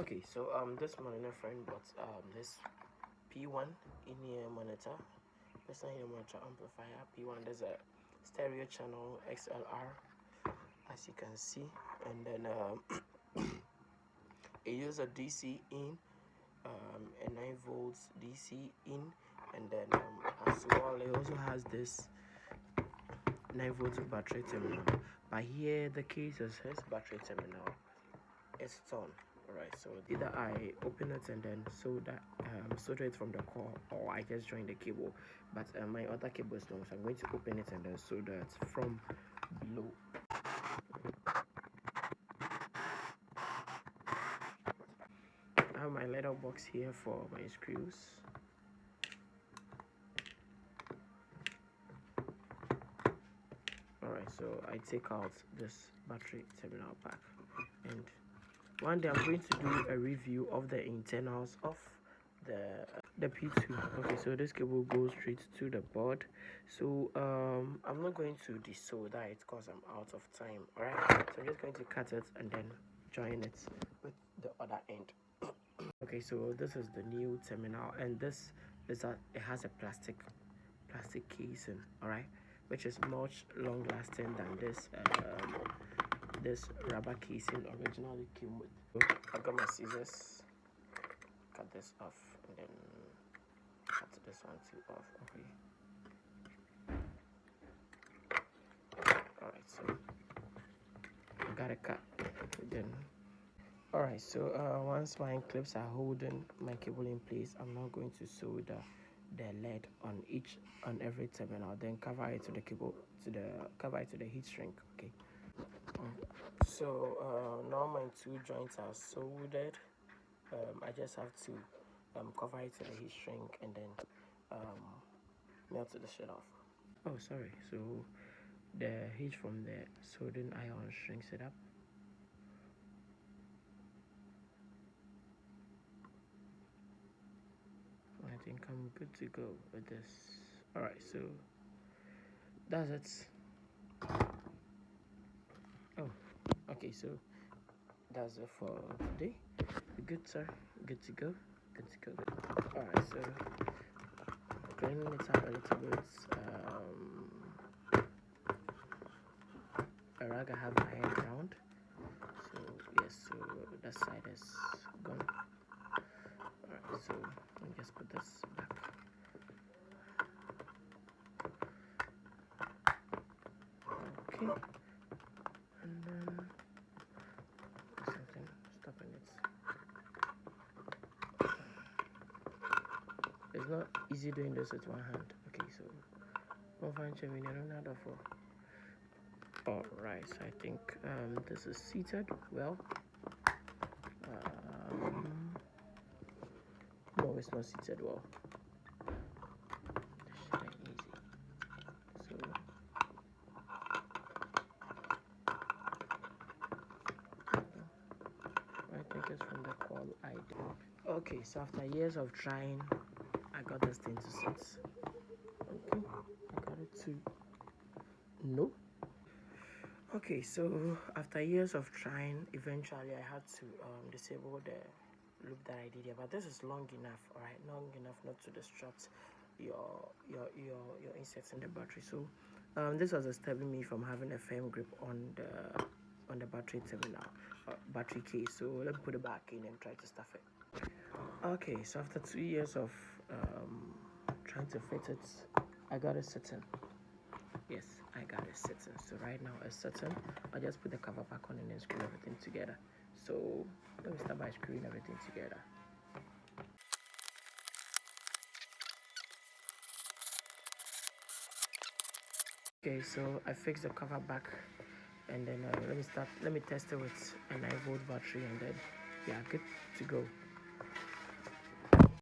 Okay, so this monitor friend bought this P1 in-ear monitor, personal in-ear monitor amplifier P1. There's a stereo channel XLR, as you can see, and then it uses a DC in, a 9 volts DC in, and then as well it also has this 9 volts battery terminal. But here the case is his battery terminal. It's on. Alright, so either I open it and then solder it from the core, or I just join the cable. But my other cable is long, so I'm going to open it and then solder it from below. I have my leather box here for my screws. Alright, so I take out this battery terminal pack, and one day I'm going to do a review of the internals of the P2. Okay, so this cable goes straight to the board. So I'm not going to desolder it because I'm out of time. Alright, so I'm just going to cut it and then join it with the other end. Okay, so this is the new terminal, and this is it has a plastic casing, alright, which is much long lasting than this this rubber casing originally came with. I got my scissors, cut this off, and then cut this one too off. Okay, alright, so I got a cut then. Alright, so once my clips are holding my cable in place, I'm now going to solder the lead on every terminal, then cover it to the cable, cover it to the heat shrink. Okay, so now my 2 joints are soldered. I just have to cover it to the heat shrink and then melt the shit off. Oh, sorry, so the heat from the soldering iron shrinks it up. I think I'm good to go with this. Alright, so that's it. Oh, okay, so that's it for today. Good, sir. Good to go. Good to go. Alright, so cleaning it up a little bit. A rag I have my head around. So yes, so that side is gone. Alright, so let me just put this back. Okay, and then something stopping it. It's not easy doing this with one hand. Okay, so alright, so I think this is seated well. No, it's not seated well. This shit ain't easy. So I think it's from the call I did. Okay, so after years of trying, I got this thing to sit. Okay, I got it to no. Okay, so after years of trying, eventually I had to disable the loop that I did here. But this is long enough, all right, long enough not to disrupt your inserts in the battery. So this was stopping me from having a firm grip on the battery terminal, battery case. So let me put it back in and try to stuff it. Okay, so after 2 years of trying to fit it, I got it sitting. Yes, I got it sitting. So right now it's sitting. I just put the cover back on and then screw everything together. So let me start by screwing everything together. Okay, so I fixed the cover back, and then let me test it with a 9 volt battery, and then yeah, good to go.